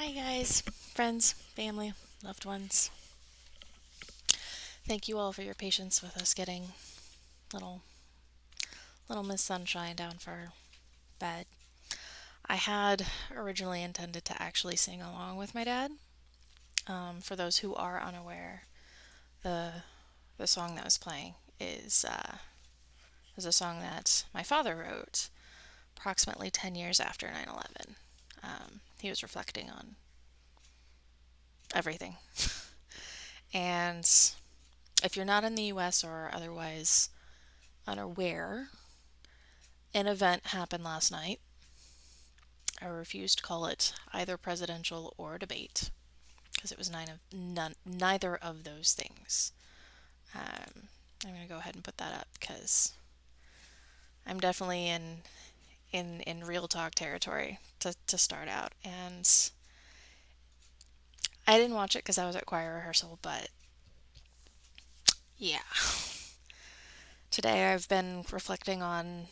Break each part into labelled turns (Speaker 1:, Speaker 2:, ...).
Speaker 1: Hi guys, friends, family, loved ones. Thank you all for your patience with us getting little little Miss Sunshine down for bed. I had originally intended to actually sing along with my dad. For those who are unaware, the the song that was playing is a song that my father wrote approximately 10 years after 9/11. He was reflecting on everything. And if you're not in the US or otherwise unaware, an event happened last night. I refuse to call it either presidential or debate because it was neither of those things. I'm going to go ahead and put that up because I'm definitely in real talk territory to start out. And I didn't watch it because I was at choir rehearsal, but yeah. Today I've been reflecting on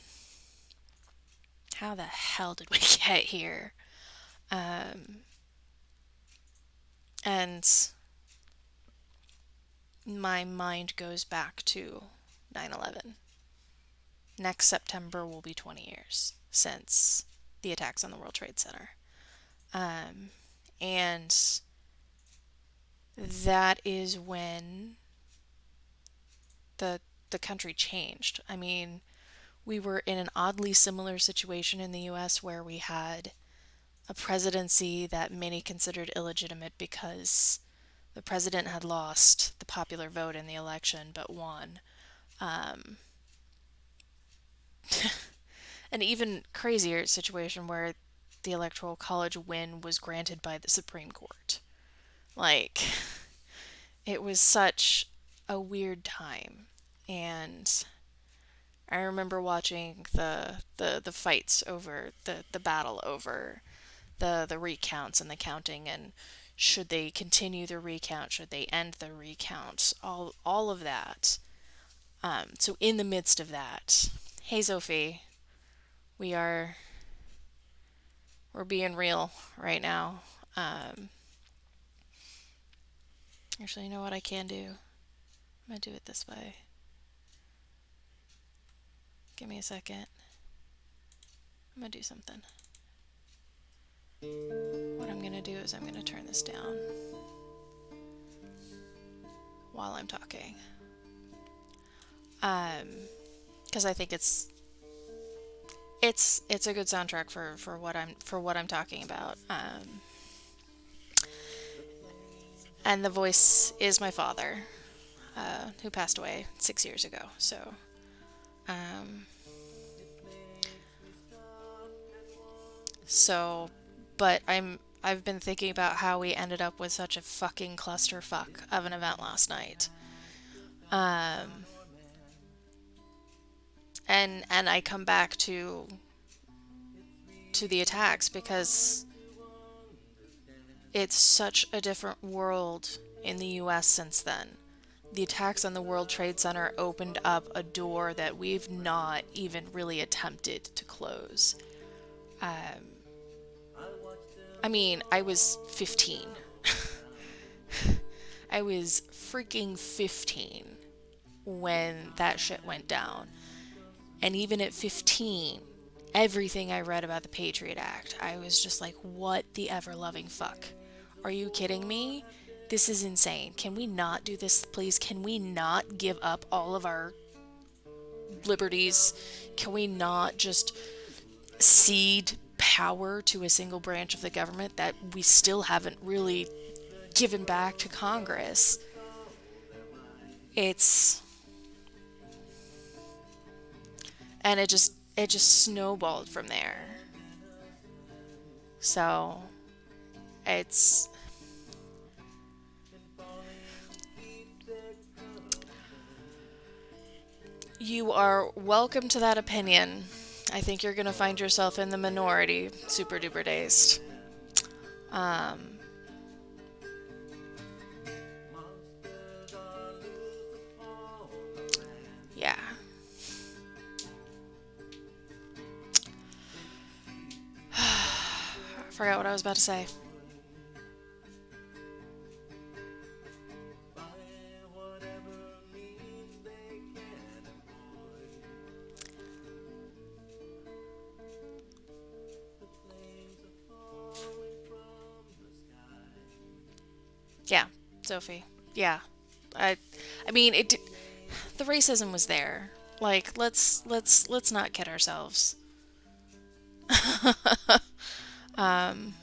Speaker 1: how the hell did we get here? And my mind goes back to 9/11. Next September will be 20 years since the attacks on the World Trade Center. And that is when the the country changed. I mean, we were in an oddly similar situation in the US where we had a presidency that many considered illegitimate because the president had lost the popular vote in the election but won. An even crazier situation where the Electoral College win was granted by the Supreme Court. Like, it was such a weird time. And I remember watching the fights over the battle over the recounts and the counting, and should they continue the recount, should they end the recount, all of that. So in the midst of that, hey Sophie, we are we're being real right now. Um, Actually, you know what I can do? I'm gonna do it this way. Give me a second. I'm gonna do something. What I'm gonna do is I'm gonna turn this down while I'm talking. Because I think it's a good soundtrack for what I'm talking about. And the voice is my father, who passed away 6 years ago. So, um, so, but I've been thinking about how we ended up with such a fucking clusterfuck of an event last night. Um, and I come back to the attacks because it's such a different world in the US since then. The attacks on the World Trade Center opened up a door that we've not even really attempted to close. I mean, I was 15. I was freaking 15 when that shit went down. And even at 15, everything I read about the Patriot Act, I was just like, what the ever loving fuck? Are you kidding me? This is insane. Can we not do this, please? Can we not give up all of our liberties? Can we not just cede power to a single branch of the government that we still haven't really given back to Congress? It's and it just snowballed from there. So it's you are welcome to that opinion. I think you're gonna find yourself in the minority, super duper dazed. Um, yeah. I forgot what I was about to say. Yeah, Sophie. Yeah. I I mean, the racism was there. Like, let's not kid ourselves. Um,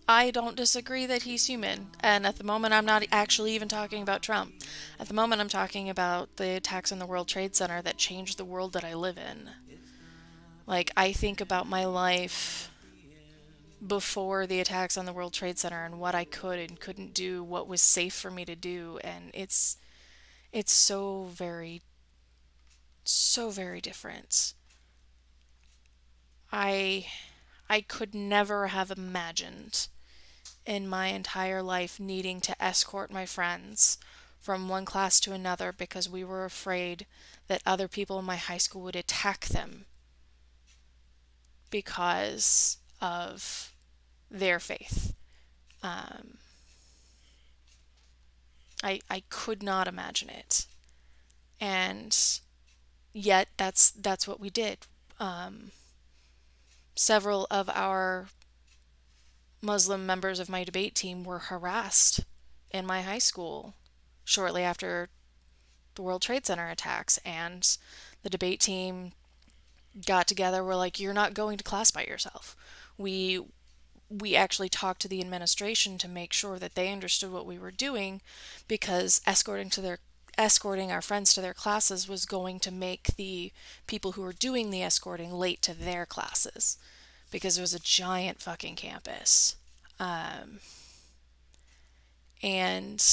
Speaker 1: I don't disagree that he's human. And at the moment, I'm not actually even talking about Trump. At the moment, I'm talking about the attacks on the World Trade Center that changed the world that I live in. Like, I think about my life before the attacks on the World Trade Center and what I could and couldn't do, what was safe for me to do, and it's so very different. I I could never have imagined in my entire life needing to escort my friends from one class to another because we were afraid that other people in my high school would attack them because of their faith. Um, I could not imagine it, and yet that's what we did. Um, Several of our Muslim members of my debate team were harassed in my high school shortly after the World Trade Center attacks, and the debate team got together. We're like, you're not going to class by yourself. We actually talked to the administration to make sure that they understood what we were doing, because escorting our friends to their classes was going to make the people who were doing the escorting late to their classes because it was a giant fucking campus. Um, and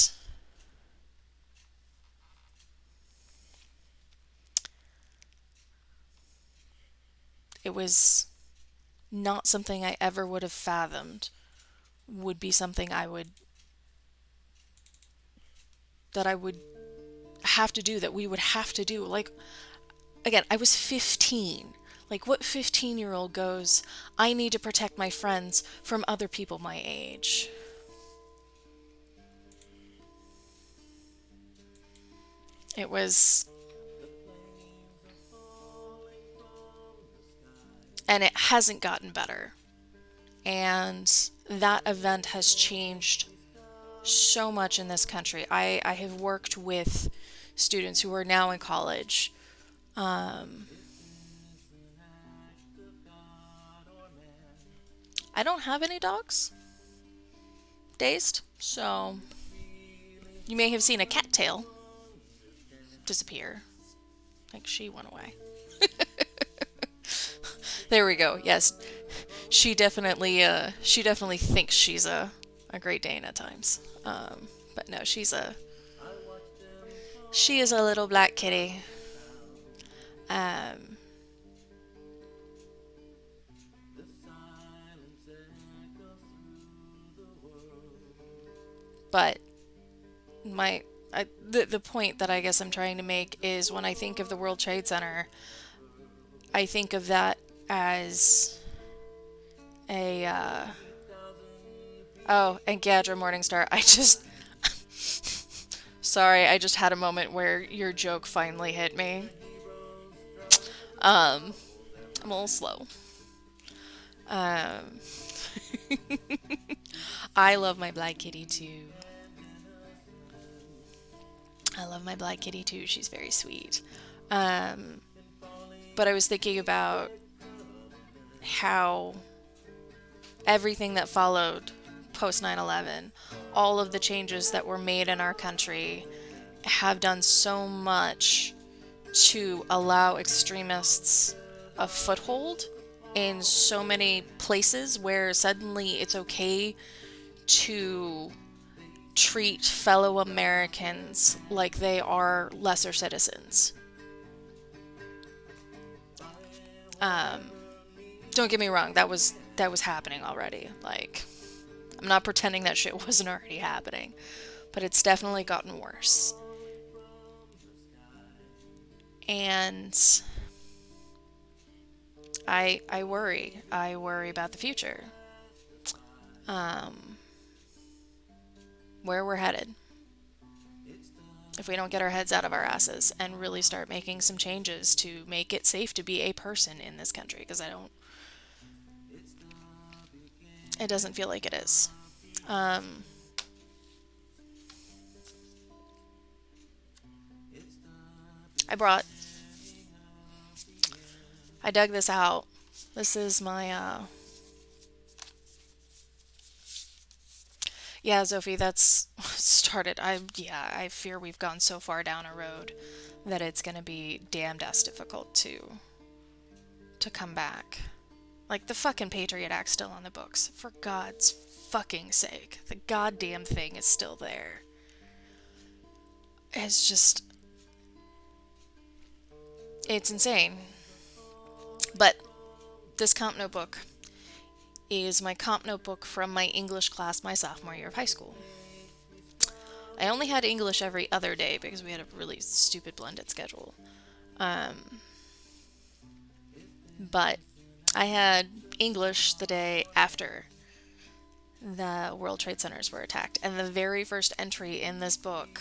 Speaker 1: it was not something I ever would have fathomed would be something I would have to do, that we would have to do. Like, again, I was 15. Like, what 15-year-old goes, I need to protect my friends from other people my age? It was, and it hasn't gotten better. And that event has changed so much in this country. I have worked with students who are now in college. Um, I don't have any dogs, dazed, so you may have seen a cattail disappear. Like, she went away. There we go. Yes, she definitely thinks she's a Great Dane at times. But no, she is a little black kitty. Um, but the point that I guess I'm trying to make is, when I think of the World Trade Center, I think of that as a oh, and Gadra Morningstar. I just sorry, I just had a moment where your joke finally hit me. Um, I'm a little slow. Um, I love my black kitty too. I love my black kitty too. She's very sweet. Um, but I was thinking about how everything that followed post 9/11, all of the changes that were made in our country, have done so much to allow extremists a foothold in so many places where suddenly it's okay to treat fellow Americans like they are lesser citizens. Um, don't get me wrong, that was happening already. Like, I'm not pretending that shit wasn't already happening, but it's definitely gotten worse. And I worry. I worry about the future. Um, where we're headed if we don't get our heads out of our asses and really start making some changes to make it safe to be a person in this country, because It doesn't feel like it is. Um, I brought, I dug this out. This is my, yeah, Sophie, that's started. I fear we've gone so far down a road that it's gonna be damned as difficult to come back. Like, the fucking Patriot Act's still on the books. For God's fucking sake. The goddamn thing is still there. It's just. It's insane. But this comp notebook is my comp notebook from my English class my sophomore year of high school. I only had English every other day because we had a really stupid blended schedule. But I had English the day after the World Trade Centers were attacked. And the very first entry in this book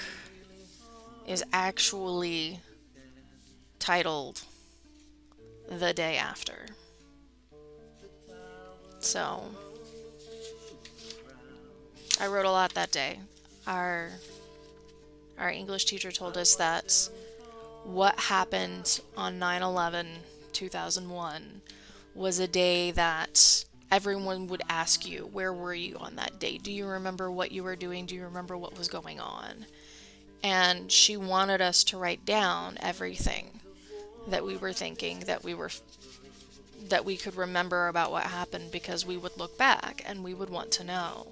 Speaker 1: is actually titled The Day After. So, I wrote a lot that day. Our English teacher told us that what happened on 9/11, 2001 was a day that everyone would ask you, where were you on that day? Do you remember what you were doing? Do you remember what was going on? And she wanted us to write down everything that we were thinking, that we could remember about what happened, because we would look back and we would want to know.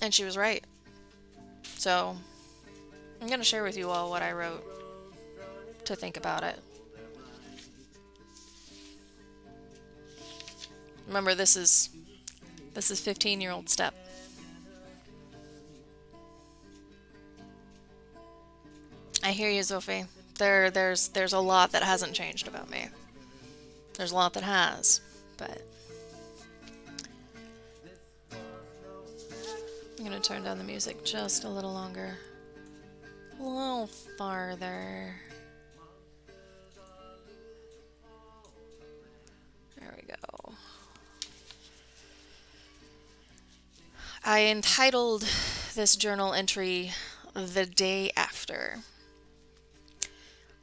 Speaker 1: And she was right. So, I'm going to share with you all what I wrote to think about it. Remember, this is 15-year-old Step. I hear you, Sophie. There's a lot that hasn't changed about me. There's a lot that has, but I'm gonna turn down the music just a little longer. A little farther. There we go. I entitled this journal entry The Day After.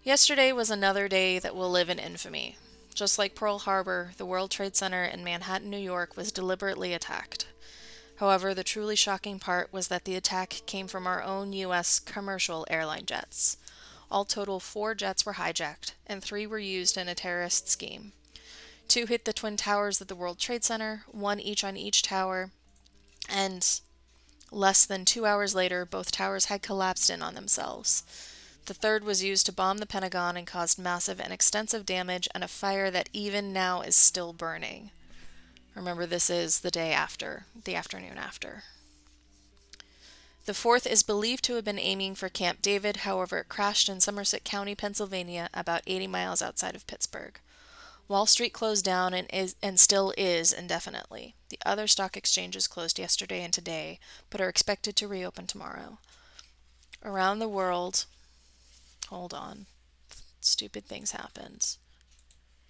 Speaker 1: Yesterday was another day that will live in infamy. Just like Pearl Harbor, the World Trade Center in Manhattan, New York was deliberately attacked. However, the truly shocking part was that the attack came from our own U.S. commercial airline jets. All total, 4 jets were hijacked, and 3 were used in a terrorist scheme. 2 hit the Twin Towers of the World Trade Center, 1 each on each tower, and less than 2 hours later, both towers had collapsed in on themselves. The 3rd was used to bomb the Pentagon and caused massive and extensive damage and a fire that even now is still burning. Remember, this is the day after, the afternoon after. The 4th is believed to have been aiming for Camp David, however it crashed in Somerset County, Pennsylvania, about 80 miles outside of Pittsburgh. Wall Street closed down and still is indefinitely. The other stock exchanges closed yesterday and today, but are expected to reopen tomorrow. Around the world... Hold on. Stupid things happened.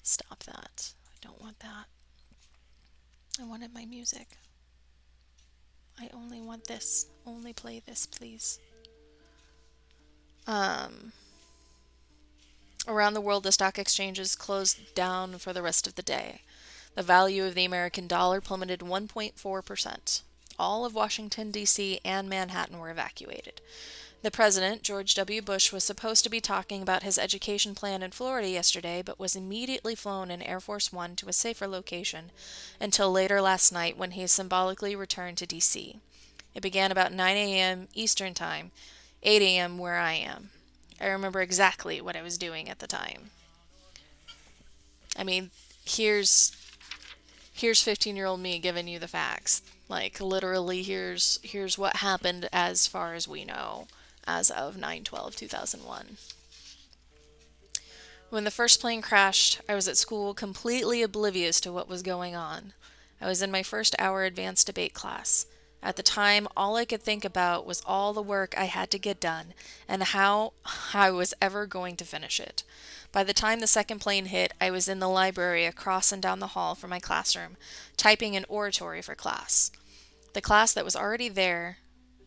Speaker 1: Stop that. I don't want that. I wanted my music. I only want this. Only play this, please. Around the world, the stock exchanges closed down for the rest of the day. The value of the American dollar plummeted 1.4%. All of Washington, D.C. and Manhattan were evacuated. The president, George W. Bush, was supposed to be talking about his education plan in Florida yesterday, but was immediately flown in Air Force One to a safer location until later last night when he symbolically returned to D.C. It began about 9 a.m. Eastern Time, 8 a.m. where I am. I remember exactly what I was doing at the time. I mean, here's 15-year-old me giving you the facts. Like, literally, here's what happened as far as we know, as of 9/12/2001. When the first plane crashed, I was at school completely oblivious to what was going on. I was in my first hour advanced debate class. At the time, all I could think about was all the work I had to get done and how I was ever going to finish it. By the time the second plane hit, I was in the library across and down the hall from my classroom, typing an oratory for class. The class that was already there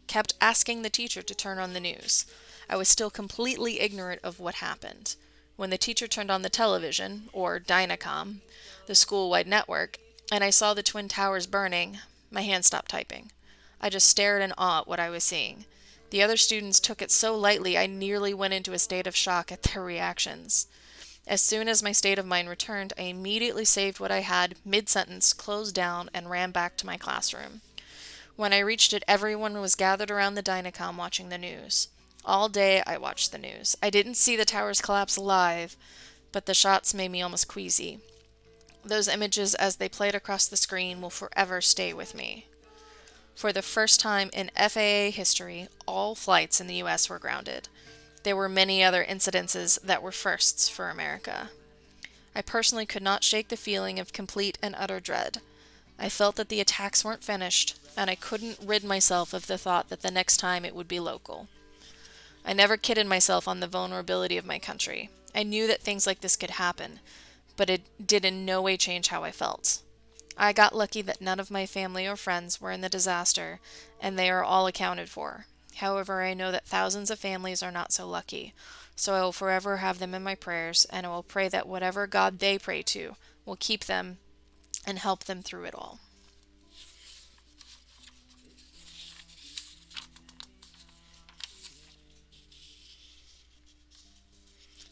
Speaker 1: kept asking the teacher to turn on the news. I was still completely ignorant of what happened. When the teacher turned on the television, or Dynacom, the school-wide network, and I saw the Twin Towers burning, my hand stopped typing. I just stared in awe at what I was seeing. The other students took it so lightly I nearly went into a state of shock at their reactions. As soon as my state of mind returned, I immediately saved what I had mid-sentence, closed down, and ran back to my classroom. When I reached it, everyone was gathered around the Dynacom watching the news. All day I watched the news. I didn't see the towers collapse live, but the shots made me almost queasy. Those images as they played across the screen will forever stay with me. For the first time in FAA history, all flights in the US were grounded. There were many other incidences that were firsts for America. I personally could not shake the feeling of complete and utter dread. I felt that the attacks weren't finished, and I couldn't rid myself of the thought that the next time it would be local. I never kidded myself on the vulnerability of my country. I knew that things like this could happen, but it did in no way change how I felt. I got lucky that none of my family or friends were in the disaster, and they are all accounted for. However, I know that thousands of families are not so lucky, so I will forever have them in my prayers, and I will pray that whatever God they pray to will keep them and help them through it all.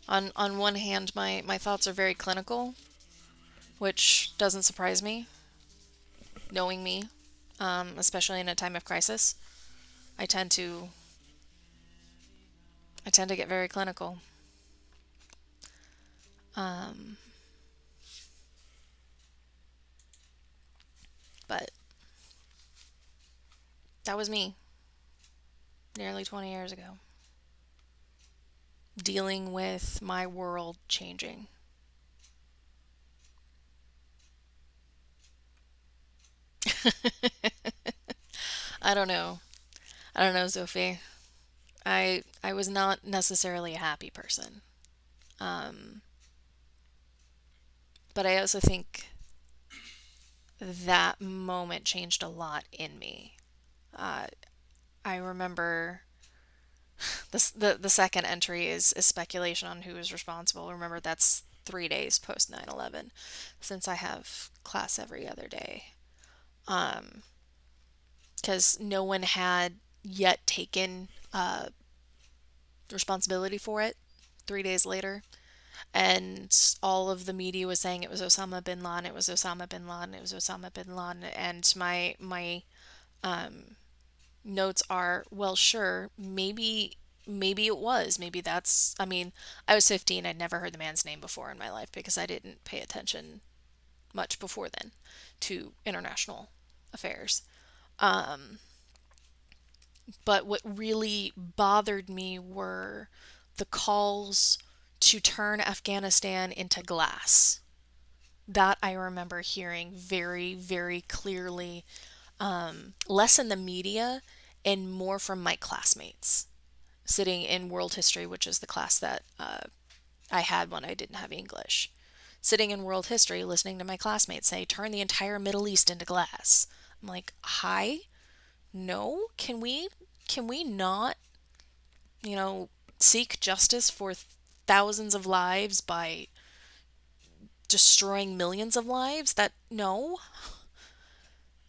Speaker 1: On one hand, my thoughts are very clinical, which doesn't surprise me, knowing me, especially in a time of crisis. I tend to I tend to get very clinical. Um, but that was me nearly 20 years ago, dealing with my world changing. I don't know. I don't know, Sophie. I was not necessarily a happy person. Um, but I also think that moment changed a lot in me. Uh, I remember the second entry is speculation on who is responsible. Remember, that's 3 days post 9/11, since I have class every other day. Um, because no one had yet taken responsibility for it 3 days later. And all of the media was saying it was Osama bin Laden, it was Osama bin Laden, it was Osama bin Laden. And my notes are, well, sure, maybe it was. Maybe that's, I mean, I was 15. I'd never heard the man's name before in my life because I didn't pay attention much before then to international affairs. Um, but what really bothered me were the calls to turn Afghanistan into glass. That I remember hearing very, very clearly, less in the media and more from my classmates sitting in world history, which is the class that I had when I didn't have English. Sitting in world history, listening to my classmates say, turn the entire Middle East into glass. I'm like, hi? No? Can we not, seek justice for thousands of lives by destroying millions of lives? That, no.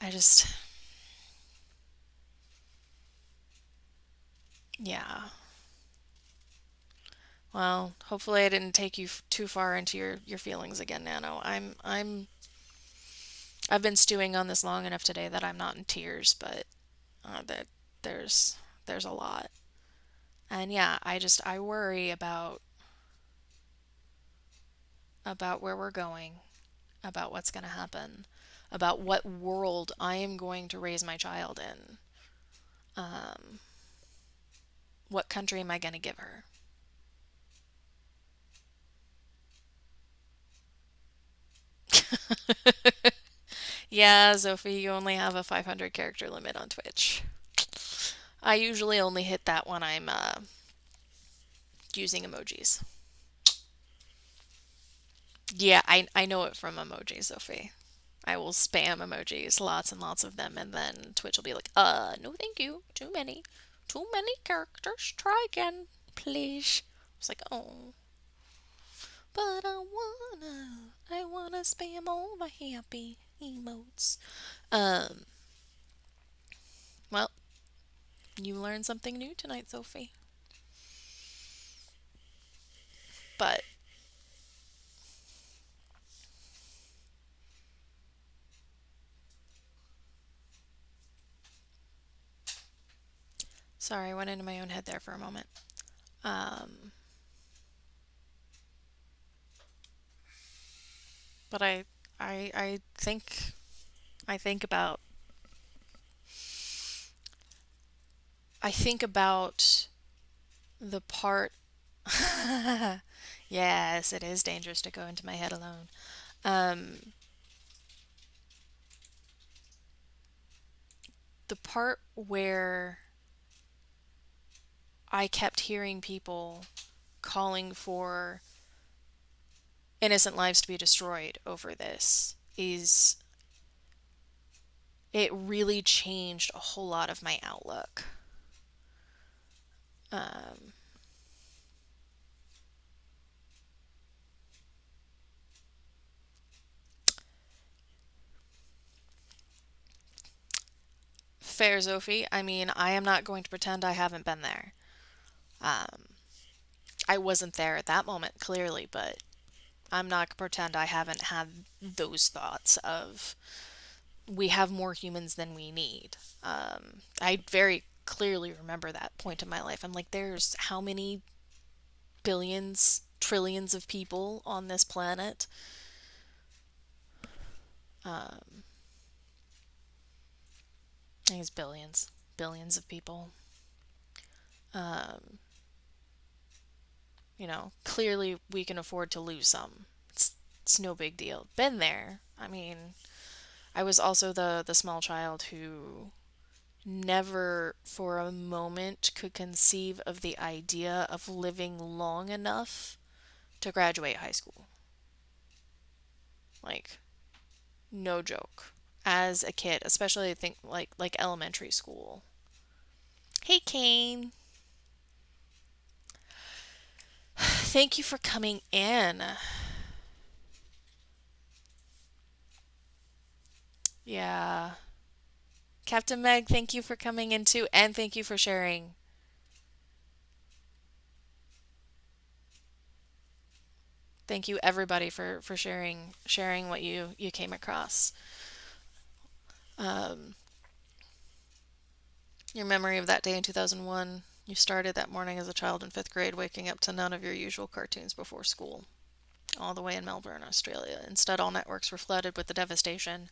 Speaker 1: I just, yeah. Well, hopefully I didn't take you too far into your feelings again, Nano. I've been stewing on this long enough today that I'm not in tears, but that there's a lot. And yeah, I worry about where we're going, about what's going to happen, about what world I am going to raise my child in. Um, what country am I going to give her? Yeah, Sophie, you only have a 500 character limit on Twitch. I usually only hit that when I'm using emojis. Yeah, I know it from emojis, Sophie. I will spam emojis, lots and lots of them, and then Twitch will be like, no thank you, too many. Too many characters, try again, please. I was like, oh, but I wanna spam all my happy emotes. Um, well, you learned something new tonight, Sophie. But, sorry, I went into my own head there for a moment. Um, but I think, I think about, I think about the part. Yes, it is dangerous to go into my head alone. Um, the part where I kept hearing people calling for innocent lives to be destroyed over this is it really changed a whole lot of my outlook. Um, Fair, Sophie. I mean, I am not going to pretend I haven't been there. Um, I wasn't there at that moment, clearly, but I'm not going to pretend I haven't had those thoughts of we have more humans than we need. I very clearly remember that point in my life. I'm like, there's how many billions, trillions of people on this planet? Um, I think it's billions, billions of people. Um, clearly we can afford to lose some. It's no big deal. Been there. I mean, I was also the small child who never for a moment could conceive of the idea of living long enough to graduate high school. Like, no joke. As a kid, especially I think like elementary school. Hey Kane, thank you for coming in. Yeah. Captain Meg, thank you for coming in too, and thank you for sharing. Thank you everybody for sharing what you came across. Um, your memory of that day in 2001. You started that morning as a child in fifth grade, waking up to none of your usual cartoons before school, all the way in Melbourne, Australia. Instead, all networks were flooded with the devastation.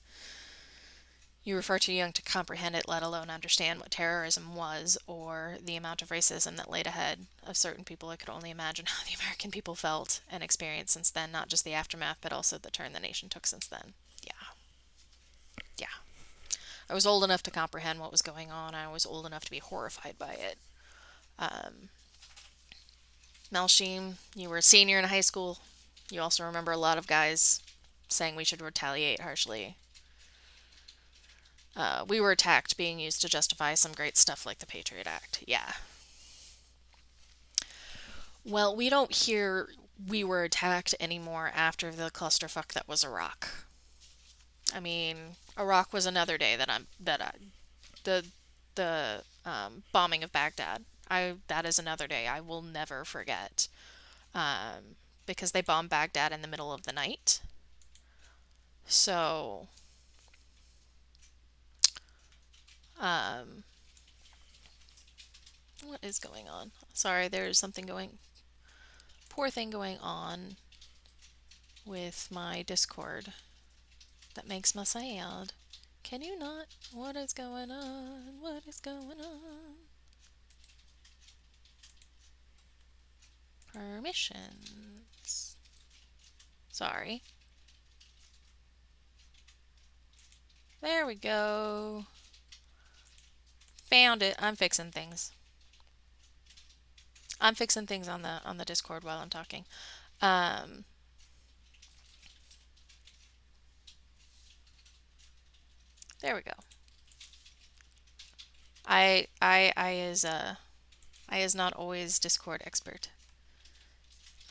Speaker 1: You were far too young to comprehend it, let alone understand what terrorism was or the amount of racism that laid ahead of certain people. I could only imagine how the American people felt and experienced since then, not just the aftermath, but also the turn the nation took since then. Yeah, yeah. I was old enough to comprehend what was going on. I was old enough to be horrified by it. Um, Melshim, you were a senior in high school. You also remember a lot of guys saying we should retaliate harshly. We were attacked, being used to justify some great stuff like the Patriot Act. Yeah. Well, we don't hear we were attacked anymore after the clusterfuck that was Iraq. I mean, Iraq was another day the bombing of Baghdad. I That is another day I will never forget. Because they bombed Baghdad in the middle of the night. So, um, what is going on? Sorry, there's something going, poor thing going on with my Discord that makes me sad. Can you not? What is going on? What is going on? Permissions. Sorry. There we go. Found it. I'm fixing things on the Discord while I'm talking. Um, there we go. I is not always Discord expert.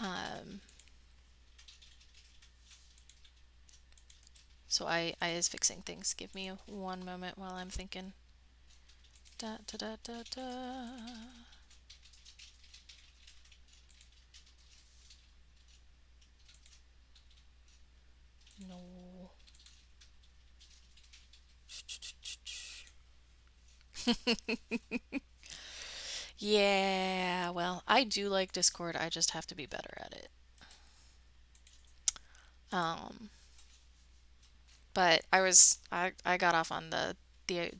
Speaker 1: Um, so I is fixing things. Give me one moment while I'm thinking. Da da da da da. No. Yeah, well, I do like Discord. I just have to be better at it. Um, but I got off on the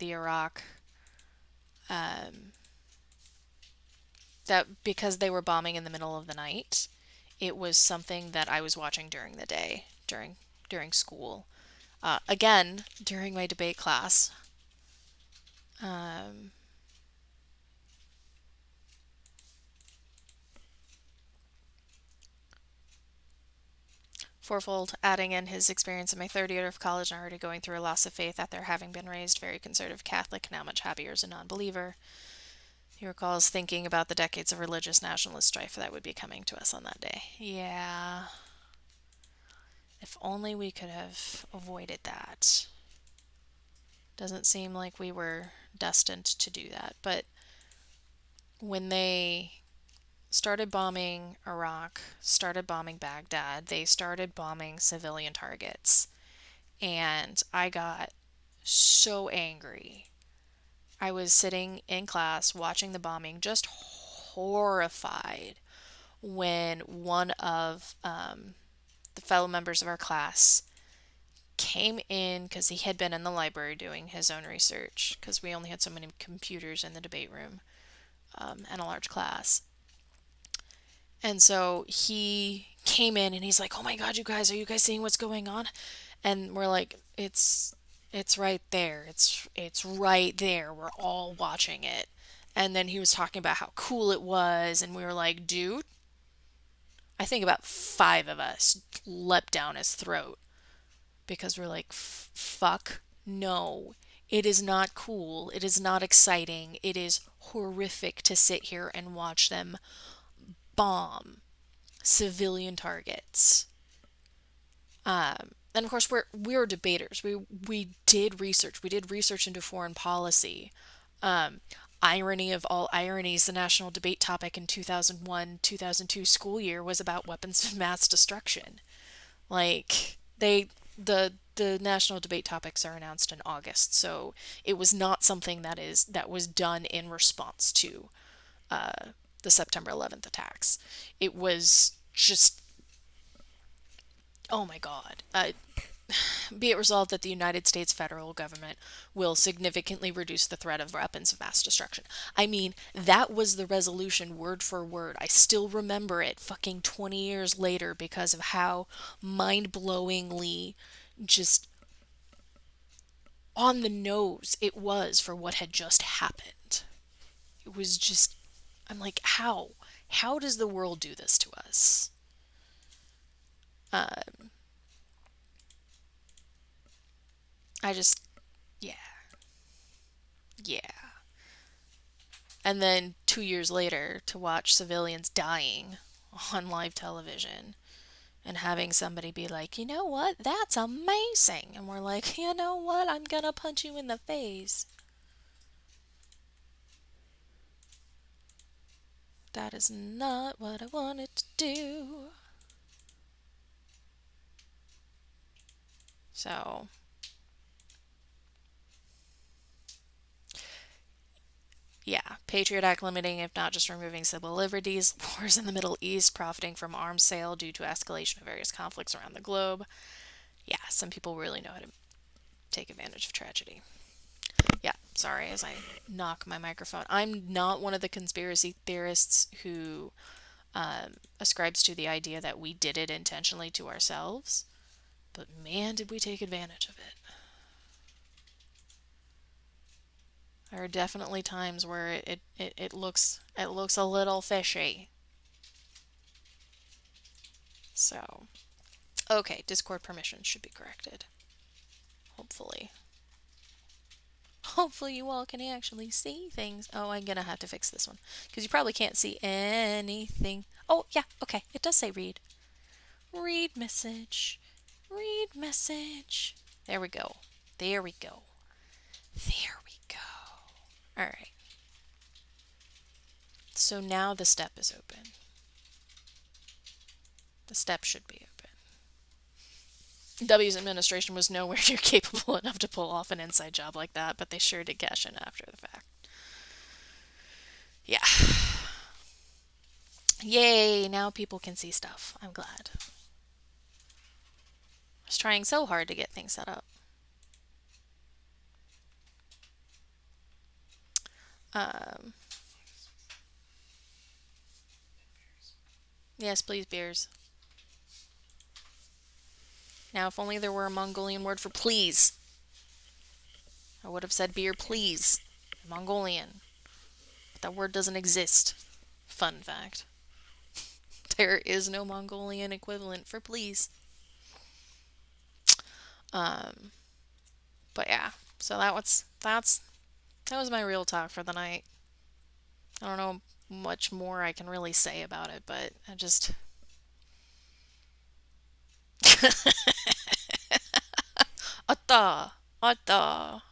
Speaker 1: Iraq um that because they were bombing in the middle of the night. It was something that I was watching during the day, during school. Again, during my debate class. Um, Fourfold, adding in his experience in my third year of college and already going through a loss of faith after having been raised very conservative Catholic, now much happier as a non believer. He recalls thinking about the decades of religious nationalist strife that would be coming to us on that day. Yeah. If only we could have avoided that. Doesn't seem like we were destined to do that. But when they started bombing Iraq, started bombing Baghdad, they started bombing civilian targets. And I got so angry. I was sitting in class watching the bombing, just horrified when one of the fellow members of our class came in because he had been in the library doing his own research because we only had so many computers in the debate room and a large class. And so he came in and he's like, "Oh my God, you guys, are you guys seeing what's going on?" And we're like, "It's right there. It's right there. We're all watching it." And then he was talking about how cool it was, and we were like, "Dude," I think about five of us leapt down his throat because we're like, "Fuck no. It is not cool. It is not exciting. It is horrific to sit here and watch them bomb civilian targets." And of course, we're debaters. We did research. We did research into foreign policy. Um, Irony of all ironies, the national debate topic in 2001 2002 school year was about weapons of mass destruction. Like the national debate topics are announced in August, so it was not something that was done in response to the September 11th attacks. It was just, oh my God. Be it resolved that the United States federal government will significantly reduce the threat of weapons of mass destruction. I mean, that was the resolution word for word. I still remember it fucking 20 years later because of how mind blowingly just on the nose it was for what had just happened. It was just, I'm like, how? How does the world do this to us? Um, I just, yeah, yeah. And then 2 years later, to watch civilians dying on live television and having somebody be like, "You know what? That's amazing." And we're like, "You know what? I'm gonna punch you in the face." That is not what I wanted to do. So, yeah, Patriot Act limiting, if not just removing civil liberties, wars in the Middle East, profiting from arms sale due to escalation of various conflicts around the globe. Yeah, some people really know how to take advantage of tragedy. Yeah, sorry as I knock my microphone. I'm not one of the conspiracy theorists who ascribes to the idea that we did it intentionally to ourselves, but man, did we take advantage of it. There are definitely times where it looks a little fishy. So, okay, Discord permissions should be corrected. Hopefully. Hopefully you all can actually see things. Oh, I'm gonna have to fix this one because you probably can't see anything. Oh, yeah, okay. It does say read. Read message. Read message. There we go. There we go. There we go. All right. So now the step is open. The step should be open. W's administration was nowhere near capable enough to pull off an inside job like that, but they sure did cash in after the fact. Yeah. Yay, now people can see stuff. I'm glad. I was trying so hard to get things set up. Um, yes, please, beers. Now, if only there were a Mongolian word for please. I would have said beer, please. Mongolian. But that word doesn't exist. Fun fact. There is no Mongolian equivalent for please. But yeah, so that was my real talk for the night. I don't know much more I can really say about it, but I just Atta, atta.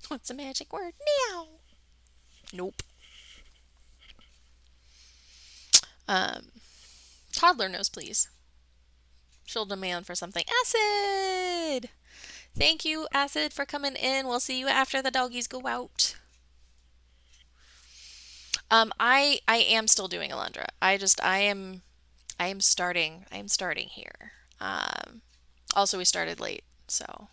Speaker 1: What's the magic word now? Nope. Um, Toddler knows, please. She'll demand for something. Acid! Thank you, Acid, for coming in. We'll see you after the doggies go out. I am still doing Alundra. I am starting here. Also we started late, so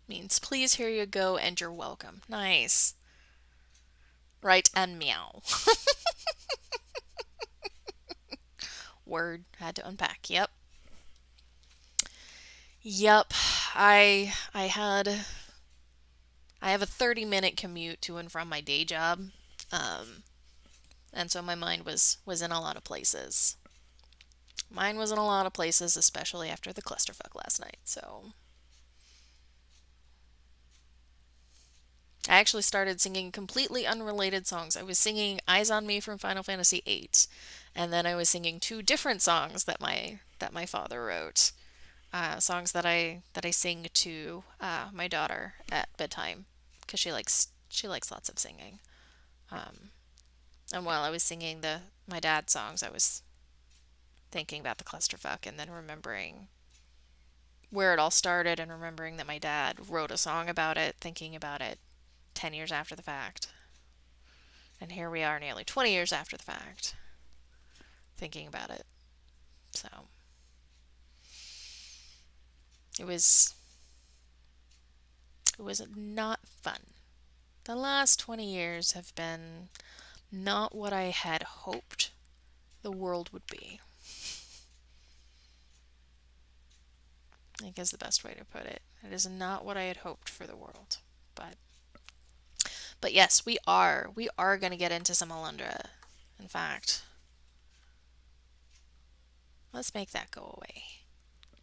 Speaker 1: means please, here you go, and you're welcome. Nice. Right, and meow. Word, had to unpack. Yep. Yep. I have a 30-minute commute to and from my day job. And so my mind was in a lot of places. Mine was in a lot of places, especially after the clusterfuck last night. So I actually started singing completely unrelated songs. I was singing Eyes on Me from Final Fantasy VIII, and then I was singing two different songs that my father wrote. Songs that I sing to my daughter at bedtime because she likes lots of singing. And while I was singing my dad's songs, I was thinking about the clusterfuck and then remembering where it all started and remembering that my dad wrote a song about it, thinking about it 10 years after the fact. And here we are nearly 20 years after the fact, thinking about it. So it was not fun. The last 20 years have been not what I had hoped the world would be. I think is the best way to put it. It is not what I had hoped for the world. But yes, we are going to get into some Alundra. In fact, let's make that go away.